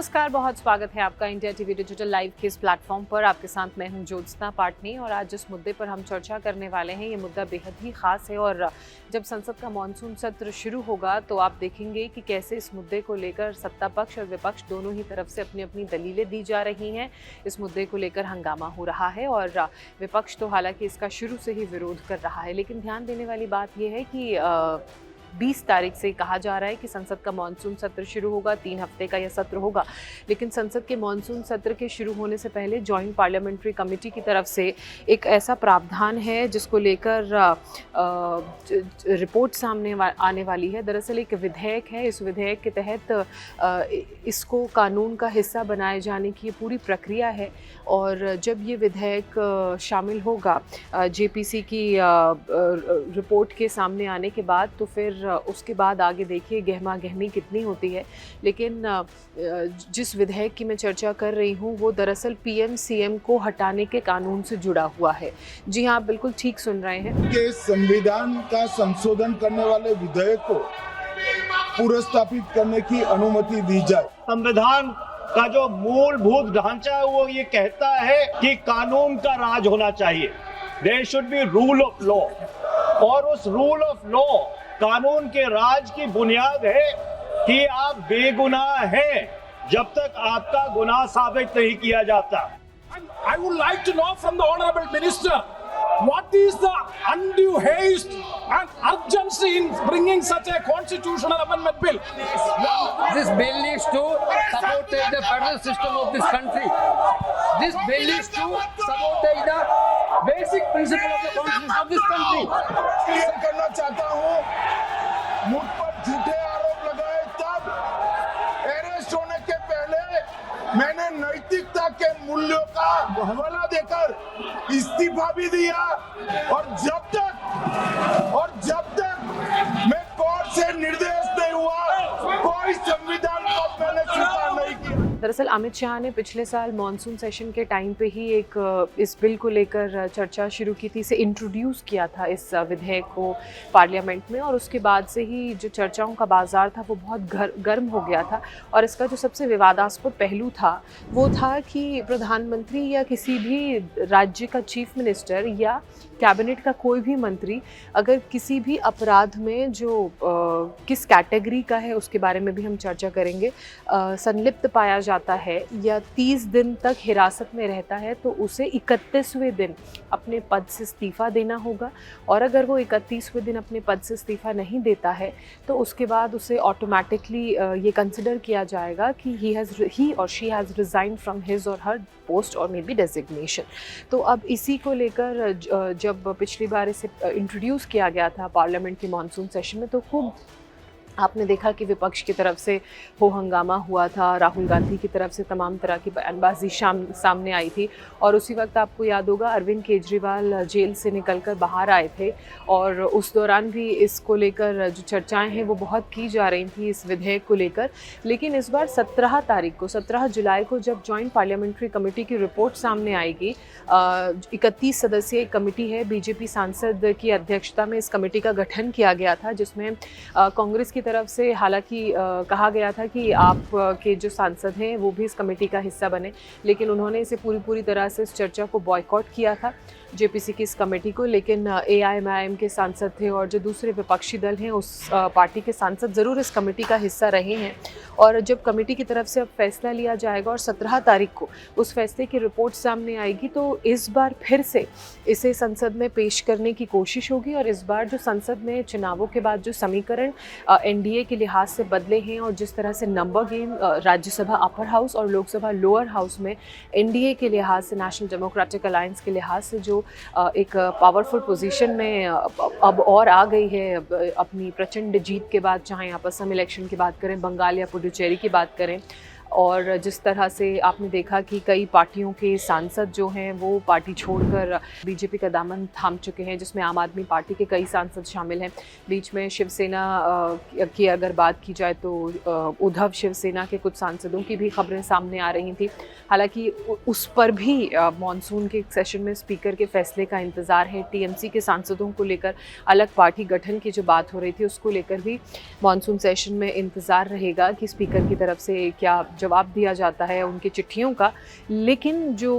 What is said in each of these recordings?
नमस्कार, बहुत स्वागत है आपका इंडिया टीवी डिजिटल लाइव के इस प्लेटफॉर्म पर। आपके साथ मैं हूं ज्योत्सना पाटनी और आज जिस मुद्दे पर हम चर्चा करने वाले हैं ये मुद्दा बेहद ही खास है। और जब संसद का मॉनसून सत्र शुरू होगा तो आप देखेंगे कि कैसे इस मुद्दे को लेकर सत्ता पक्ष और विपक्ष दोनों ही तरफ से अपनी अपनी दलीलें दी जा रही हैं। इस मुद्दे को लेकर हंगामा हो रहा है और विपक्ष तो हालांकि इसका शुरू से ही विरोध कर रहा है। लेकिन ध्यान देने वाली बात यह है कि 20 तारीख से कहा जा रहा है कि संसद का मॉनसून सत्र शुरू होगा। 3 हफ्ते का यह सत्र होगा, लेकिन संसद के मॉनसून सत्र के शुरू होने से पहले जॉइंट पार्लियामेंट्री कमेटी की तरफ से एक ऐसा प्रावधान है जिसको लेकर रिपोर्ट सामने आने वाली है। दरअसल एक विधेयक है, इस विधेयक के तहत इसको कानून का हिस्सा बनाए जाने की ये पूरी प्रक्रिया है। और जब ये विधेयक शामिल होगा जेपीसी की रिपोर्ट के सामने आने के बाद, तो फिर उसके बाद आगे देखिए गहमा गहमी कितनी होती है। लेकिन जिस विधेयक की मैं चर्चा कर रही हूँ वो दरअसल पीएम-सीएम को हटाने के कानून से जुड़ा हुआ है। जी हाँ, आप बिल्कुल ठीक सुन रहे हैं कि संविधान का संशोधन करने वाले विधेयक को पुनर्स्थापित करने की अनुमति दी जाए। संविधान का जो मूलभूत ढांचा है वो ये कहता है कि कानून का राज होना चाहिए। There should be rule of law, और उस रूल ऑफ लॉ, कानून के राज की बुनियाद है कि आप बेगुनाह हैं जब तक आपका गुनाह साबित नहीं किया जाता। I would like to know from the Honorable Minister, what is the undue haste and urgency in bringing such a constitutional amendment bill? This bill is to sabotage the federal system of this country. This bill is to sabotage the basic principle of the constitution of this country. मैं करना चाहता हूँ, मुझ पर झूठे आरोप लगाए तब अरेस्ट होने के पहले मैंने नैतिकता के मूल्यों का हवाला देकर इस्तीफा भी दिया। और जब तक मैं कोर्ट से निर्देश नहीं हुआ, कोई संविधान को मैंने स्वीकार नहीं किया। दरअसल अमित शाह ने पिछले साल मॉनसून सेशन के टाइम पे ही इस बिल को लेकर चर्चा शुरू की थी, इसे इंट्रोड्यूस किया था इस विधेयक को पार्लियामेंट में। और उसके बाद से ही जो चर्चाओं का बाजार था वो बहुत गर्म हो गया था। और इसका जो सबसे विवादास्पद पहलू था वो था कि प्रधानमंत्री या किसी भी राज्य का चीफ मिनिस्टर या कैबिनेट का कोई भी मंत्री अगर किसी भी अपराध में जो किस कैटेगरी का है उसके बारे में भी हम चर्चा करेंगे, संलिप्त पाया जाता है या 30 दिन तक हिरासत में रहता है, तो उसे 31वें दिन अपने पद से इस्तीफ़ा देना होगा। और अगर वो 31वें दिन अपने पद से इस्तीफ़ा नहीं देता है तो उसके बाद उसे ऑटोमेटिकली ये कंसिडर किया जाएगा कि ही और she has resign from his और हर पोस्ट और मे बी डेजिग्नेशन। तो अब इसी को लेकर जब पिछली बार इसे इंट्रोड्यूस किया गया था पार्लियामेंट के मॉनसून सेशन में, तो खूब आपने देखा कि विपक्ष की तरफ से हो हंगामा हुआ था, राहुल गांधी की तरफ से तमाम तरह की बयानबाजी सामने आई थी। और उसी वक्त आपको याद होगा अरविंद केजरीवाल जेल से निकलकर बाहर आए थे और उस दौरान भी इसको लेकर जो चर्चाएं हैं वो बहुत की जा रही थी इस विधेयक को लेकर। लेकिन इस बार 17 जुलाई को जब जॉइंट पार्लियामेंट्री कमेटी की रिपोर्ट सामने आएगी, 31 सदस्यीय कमेटी है, बीजेपी सांसद की अध्यक्षता में इस कमेटी का गठन किया गया था, जिसमें कांग्रेस की तरफ से हालांकि कहा गया था कि आप के जो सांसद हैं वो भी इस कमेटी का हिस्सा बने। लेकिन उन्होंने इसे पूरी तरह से इस चर्चा को बॉयकॉट किया था, जेपीसी की इस कमेटी को। लेकिन एआईएमआईएम के सांसद थे और जो दूसरे विपक्षी दल हैं उस पार्टी के सांसद ज़रूर इस कमेटी का हिस्सा रहे हैं। और जब कमेटी की तरफ से अब फैसला लिया जाएगा और 17 तारीख को उस फैसले की रिपोर्ट सामने आएगी, तो इस बार फिर से इसे संसद में पेश करने की कोशिश होगी। और इस बार जो संसद में चुनावों के बाद जो समीकरण एनडीए के लिहाज से बदले हैं और जिस तरह से number game Rajya Sabha upper house और लोकसभा लोअर हाउस में एनडीए के लिहाज से, नेशनल डेमोक्रेटिक अलायंस के लिहाज से जो एक पावरफुल पोजीशन में अब और आ गई है अपनी प्रचंड जीत के बाद, चाहे आप असम इलेक्शन की बात करें, बंगाल या पुडुचेरी की बात करें। और जिस तरह से आपने देखा कि कई पार्टियों के सांसद जो हैं वो पार्टी छोड़कर बीजेपी का दामन थाम चुके हैं, जिसमें आम आदमी पार्टी के कई सांसद शामिल हैं। बीच में शिवसेना की अगर बात की जाए तो उद्धव शिवसेना के कुछ सांसदों की भी खबरें सामने आ रही थी। हालांकि उस पर भी मॉनसून के सेशन में स्पीकर के फैसले का इंतज़ार है। टीएमसी के सांसदों को लेकर अलग पार्टी गठन की जो बात हो रही थी उसको लेकर भी मॉनसून सेशन में इंतज़ार रहेगा कि स्पीकर की तरफ से क्या जवाब दिया जाता है उनकी चिट्ठियों का। लेकिन जो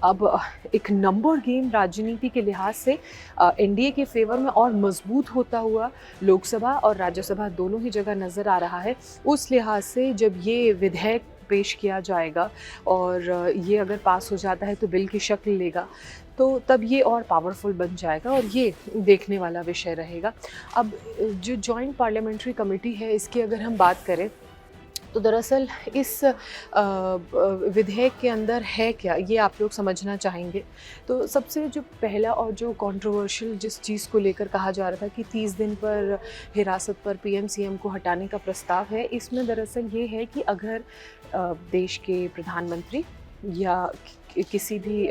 अब एक नंबर गेम राजनीति के लिहाज से एनडीए के फेवर में और मजबूत होता हुआ लोकसभा और राज्यसभा दोनों ही जगह नज़र आ रहा है, उस लिहाज से जब ये विधेयक पेश किया जाएगा और ये अगर पास हो जाता है तो बिल की शक्ल लेगा, तो तब ये और पावरफुल बन जाएगा और ये देखने वाला विषय रहेगा। अब जो जॉइंट पार्लियामेंट्री कमेटी है, इसकी अगर हम बात करें तो दरअसल इस विधेयक के अंदर है क्या, ये आप लोग समझना चाहेंगे। तो सबसे जो पहला और जो कंट्रोवर्शियल जिस चीज़ को लेकर कहा जा रहा था कि 30 दिन पर हिरासत पर पीएम सीएम को हटाने का प्रस्ताव है, इसमें दरअसल ये है कि अगर देश के प्रधानमंत्री या किसी भी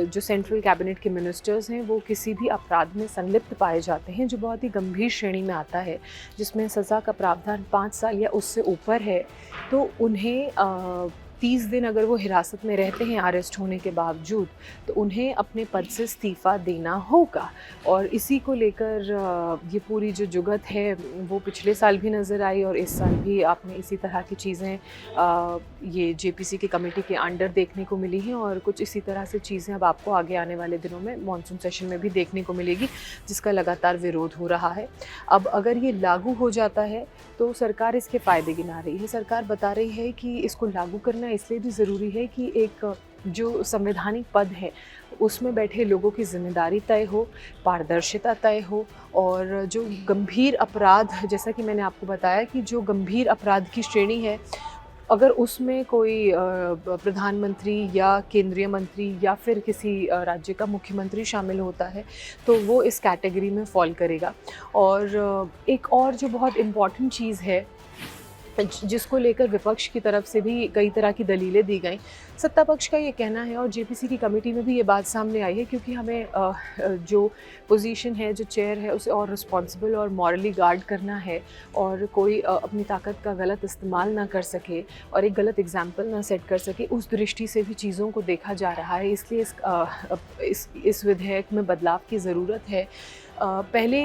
जो सेंट्रल कैबिनेट के मिनिस्टर्स हैं वो किसी भी अपराध में संलिप्त पाए जाते हैं जो बहुत ही गंभीर श्रेणी में आता है, जिसमें सज़ा का प्रावधान 5 साल या उससे ऊपर है, तो उन्हें 30 दिन अगर वो हिरासत में रहते हैं अरेस्ट होने के बावजूद, तो उन्हें अपने पद से इस्तीफ़ा देना होगा। और इसी को लेकर ये पूरी जो जुगत है वो पिछले साल भी नज़र आई और इस साल भी आपने इसी तरह की चीज़ें ये जेपीसी की कमेटी के अंडर देखने को मिली हैं और कुछ इसी तरह से चीज़ें अब आपको आगे आने वाले दिनों में मॉनसून सेशन में भी देखने को मिलेगी, जिसका लगातार विरोध हो रहा है। अब अगर ये लागू हो जाता है तो सरकार इसके फ़ायदे गिना रही है। सरकार बता रही है कि इसको लागू करना इसलिए भी ज़रूरी है कि एक जो संवैधानिक पद है उसमें बैठे लोगों की जिम्मेदारी तय हो, पारदर्शिता तय हो और जो गंभीर अपराध, जैसा कि मैंने आपको बताया कि जो गंभीर अपराध की श्रेणी है, अगर उसमें कोई प्रधानमंत्री या केंद्रीय मंत्री या फिर किसी राज्य का मुख्यमंत्री शामिल होता है तो वो इस कैटेगरी में फॉल करेगा। और एक और जो बहुत इम्पॉर्टेंट चीज़ है जिसको लेकर विपक्ष की तरफ से भी कई तरह की दलीलें दी गई, सत्ता पक्ष का ये कहना है और जेपीसी की कमेटी में भी ये बात सामने आई है, क्योंकि हमें जो पोजीशन है, जो चेयर है, उसे और रिस्पॉन्सिबल और मॉरली गार्ड करना है और कोई अपनी ताकत का गलत इस्तेमाल ना कर सके और एक गलत एग्जाम्पल ना सेट कर सके, उस दृष्टि से भी चीज़ों को देखा जा रहा है। इसलिए इस विधेयक में बदलाव की ज़रूरत है। पहले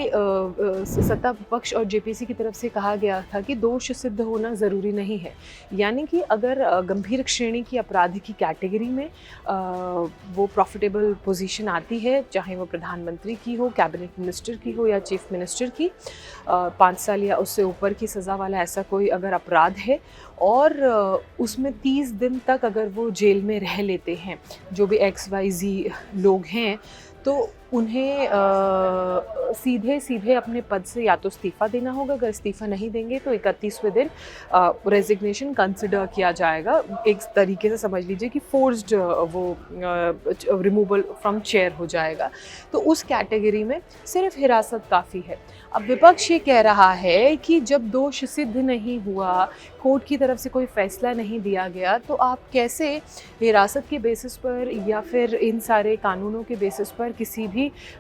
सत्ता पक्ष और जेपीसी की तरफ से कहा गया था कि दोष सिद्ध होना ज़रूरी नहीं है, यानी कि अगर गंभीर श्रेणी की अपराधी की कैटेगरी में वो प्रॉफिटेबल पोजीशन आती है, चाहे वो प्रधानमंत्री की हो, कैबिनेट मिनिस्टर की हो या चीफ मिनिस्टर की, 5 साल या उससे ऊपर की सज़ा वाला ऐसा कोई अगर अपराध है और उसमें 30 दिन तक अगर वो जेल में रह लेते हैं, जो भी XYZ लोग हैं, तो उन्हें सीधे सीधे अपने पद से या तो इस्तीफ़ा देना होगा, अगर इस्तीफ़ा नहीं देंगे तो 31वें दिन रेजिग्नेशन कंसिडर किया जाएगा। एक तरीके से समझ लीजिए कि फोर्स्ड वो रिमूवल फ्रॉम चेयर हो जाएगा। तो उस कैटेगरी में सिर्फ हिरासत काफ़ी है। अब विपक्ष ये कह रहा है कि जब दोष सिद्ध नहीं हुआ, कोर्ट की तरफ से कोई फैसला नहीं दिया गया, तो आप कैसे हिरासत के बेसिस पर या फिर इन सारे कानूनों के बेसिस पर किसी भी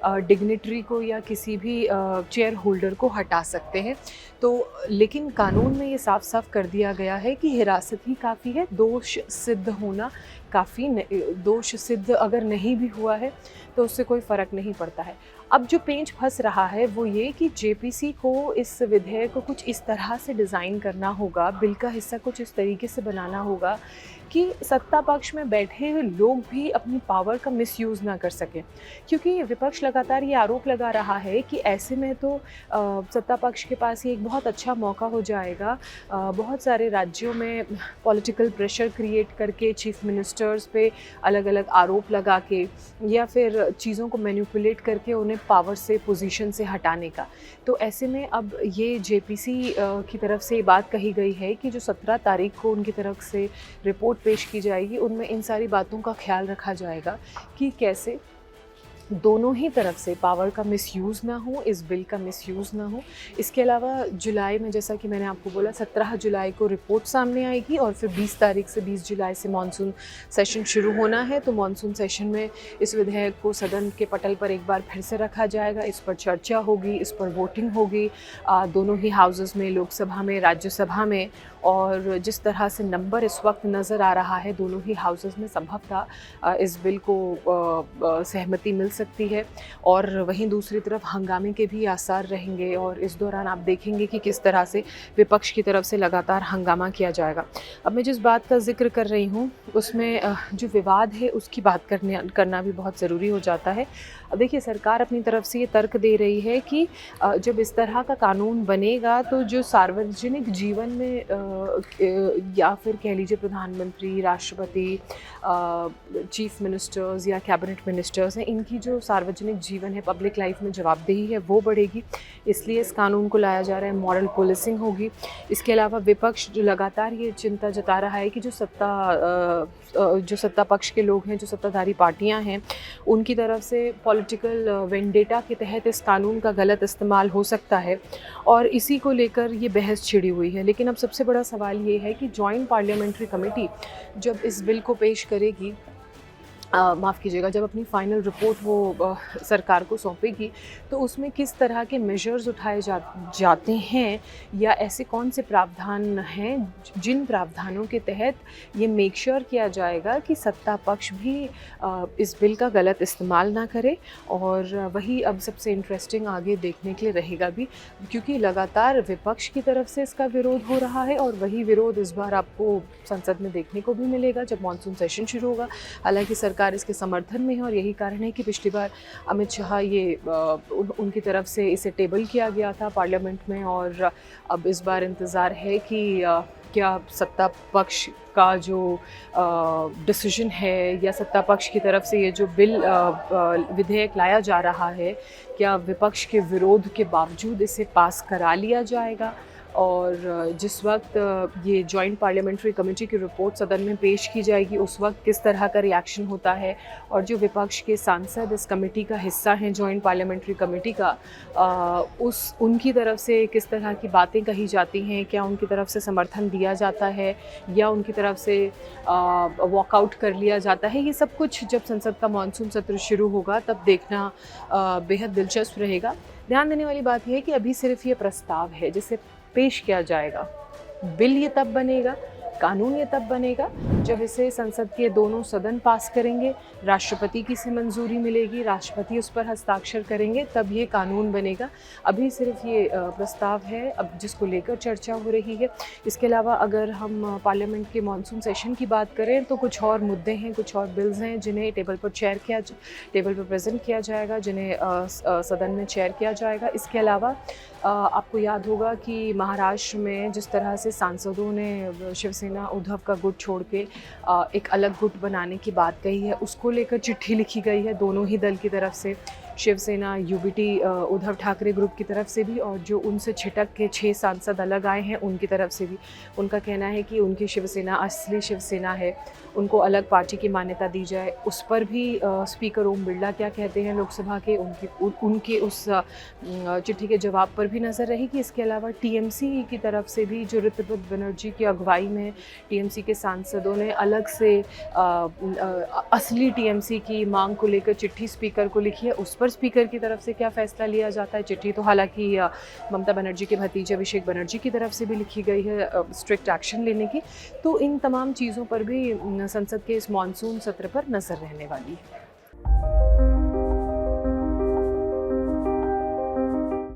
डिग्निटरी को या किसी भी चेयर होल्डर को हटा सकते हैं। तो लेकिन कानून में ये साफ साफ कर दिया गया है कि हिरासत ही काफ़ी है, दोष सिद्ध होना काफ़ी दोष सिद्ध अगर नहीं भी हुआ है तो उससे कोई फ़र्क नहीं पड़ता है। अब जो पेंच फंस रहा है वो ये कि जेपीसी को इस विधेयक को कुछ इस तरह से डिज़ाइन करना होगा, बिल का हिस्सा कुछ इस तरीके से बनाना होगा कि सत्ता पक्ष में बैठे हुए लोग भी अपनी पावर का मिसयूज़ ना कर सकें, क्योंकि विपक्ष लगातार ये आरोप लगा रहा है कि ऐसे में तो सत्ता पक्ष के पास ये एक बहुत अच्छा मौका हो जाएगा बहुत सारे राज्यों में पॉलिटिकल प्रेशर क्रिएट करके चीफ मिनिस्टर्स पे अलग अलग आरोप लगा के या फिर चीज़ों को मैनिपुलेट करके उन्हें पावर से, पोजीशन से हटाने का। तो ऐसे में अब ये जेपीसी की तरफ से बात कही गई है कि जो 17 तारीख को उनकी तरफ से रिपोर्ट पेश की जाएगी, उनमें इन सारी बातों का ख्याल रखा जाएगा कि कैसे दोनों ही तरफ से पावर का मिसयूज़ ना हो, इस बिल का मिसयूज़ ना हो। इसके अलावा जुलाई में, जैसा कि मैंने आपको बोला, 17 जुलाई को रिपोर्ट सामने आएगी और फिर 20 तारीख से 20 जुलाई से मॉनसून सेशन शुरू होना है। तो मॉनसून सेशन में इस विधेयक को सदन के पटल पर एक बार फिर से रखा जाएगा, इस पर चर्चा होगी, इस पर वोटिंग होगी दोनों ही हाउसेस में, लोकसभा में, राज्यसभा में। और जिस तरह से नंबर इस वक्त नज़र आ रहा है दोनों ही हाउसेस में, संभवतः इस बिल को सहमति मिल सकती है और वहीं दूसरी तरफ हंगामे के भी आसार रहेंगे और इस दौरान आप देखेंगे कि किस तरह से विपक्ष की तरफ से लगातार हंगामा किया जाएगा। अब मैं जिस बात का जिक्र कर रही हूँ उसमें जो विवाद है उसकी बात करना भी बहुत ज़रूरी हो जाता है। अब देखिए, सरकार अपनी तरफ से ये तर्क दे रही है कि जब इस तरह का कानून बनेगा तो जो सार्वजनिक जीवन में या फिर कह लीजिए प्रधानमंत्री, राष्ट्रपति, चीफ मिनिस्टर्स या कैबिनेट मिनिस्टर्स हैं, इनकी जो सार्वजनिक जीवन है, पब्लिक लाइफ में जवाबदेही है, वो बढ़ेगी। इसलिए इस कानून को लाया जा रहा है, मॉरल पुलिसिंग होगी। इसके अलावा विपक्ष जो लगातार ये चिंता जता रहा है कि जो सत्ता पक्ष के लोग हैं, जो सत्ताधारी पार्टियां हैं, उनकी तरफ से पॉलिटिकल वेंडेटा के तहत इस कानून का गलत इस्तेमाल हो सकता है और इसी को लेकर ये बहस छिड़ी हुई है। लेकिन अब सबसे बड़ा सवाल ये है कि जॉइंट पार्लियामेंट्री कमेटी जब इस बिल को पेश करेगी, माफ़ कीजिएगा, जब अपनी फाइनल रिपोर्ट वो सरकार को सौंपेगी, तो उसमें किस तरह के मेजर्स उठाए जाते हैं या ऐसे कौन से प्रावधान हैं जिन प्रावधानों के तहत ये मेक श्योर किया जाएगा कि सत्ता पक्ष भी इस बिल का गलत इस्तेमाल ना करे। और वही अब सबसे इंटरेस्टिंग आगे देखने के लिए रहेगा भी, क्योंकि लगातार विपक्ष की तरफ से इसका विरोध हो रहा है और वही विरोध इस बार आपको संसद में देखने को भी मिलेगा जब मानसून सेशन शुरू होगा। हालांकि सरकार इसके समर्थन में है और यही कारण है कि पिछली बार अमित शाह उनकी तरफ से इसे टेबल किया गया था पार्लियामेंट में और अब इस बार इंतज़ार है कि क्या सत्ता पक्ष का जो डिसीजन है या सत्ता पक्ष की तरफ से ये जो बिल विधेयक लाया जा रहा है, क्या विपक्ष के विरोध के बावजूद इसे पास करा लिया जाएगा। और जिस वक्त ये जॉइंट पार्लियामेंट्री कमेटी की रिपोर्ट सदन में पेश की जाएगी, उस वक्त किस तरह का रिएक्शन होता है और जो विपक्ष के सांसद इस कमेटी का हिस्सा हैं, जॉइंट पार्लियामेंट्री कमेटी का, उनकी तरफ से किस तरह की बातें कही जाती हैं, क्या उनकी तरफ से समर्थन दिया जाता है या उनकी तरफ से वॉकआउट कर लिया जाता है। ये सब कुछ जब संसद का मानसून सत्र शुरू होगा तब देखना बेहद दिलचस्प रहेगा। ध्यान देने वाली बात यह है कि अभी सिर्फ ये प्रस्ताव है जिसे पेश किया जाएगा। बिल ये तब बनेगा, कानून ये तब बनेगा जब इसे संसद के दोनों सदन पास करेंगे, राष्ट्रपति की से मंजूरी मिलेगी, राष्ट्रपति उस पर हस्ताक्षर करेंगे, तब ये कानून बनेगा। अभी सिर्फ ये प्रस्ताव है अब जिसको लेकर चर्चा हो रही है। इसके अलावा अगर हम पार्लियामेंट के मानसून सेशन की बात करें तो कुछ और मुद्दे हैं, कुछ और बिल्स हैं जिन्हें टेबल पर प्रेजेंट किया जाएगा, जिन्हें सदन में चेयर किया जाएगा। इसके अलावा आपको याद होगा कि महाराष्ट्र में जिस तरह से सांसदों ने शिवसेना उद्धव का गुट छोड़ के एक अलग गुट बनाने की बात कही है, उसको लेकर चिट्ठी लिखी गई है दोनों ही दल की तरफ से, शिवसेना यूबीटी उद्धव ठाकरे ग्रुप की तरफ से भी और जो उनसे छिटक के 6 सांसद अलग आए हैं उनकी तरफ से भी। उनका कहना है कि उनकी शिवसेना असली शिवसेना है, उनको अलग पार्टी की मान्यता दी जाए। उस पर भी स्पीकर ओम बिरला क्या कहते हैं लोकसभा के, उनके उस चिट्ठी के जवाब पर भी नज़र रहेगी। इसके अलावा टीएमसी की तरफ से भी, जो ऋतुपद बनर्जी की अगुवाई में टीएमसी के सांसदों ने अलग से असली टीएमसी की मांग को लेकर चिट्ठी स्पीकर को लिखी है, उस पर स्पीकर की तरफ से क्या फैसला लिया जाता है। चिट्ठी तो हालांकि ममता बनर्जी के भतीजे अभिषेक बनर्जी की तरफ से भी लिखी गई है स्ट्रिक्ट एक्शन लेने की। तो इन तमाम चीज़ों पर भी संसद के इस मानसून सत्र पर नज़र रहने वाली है।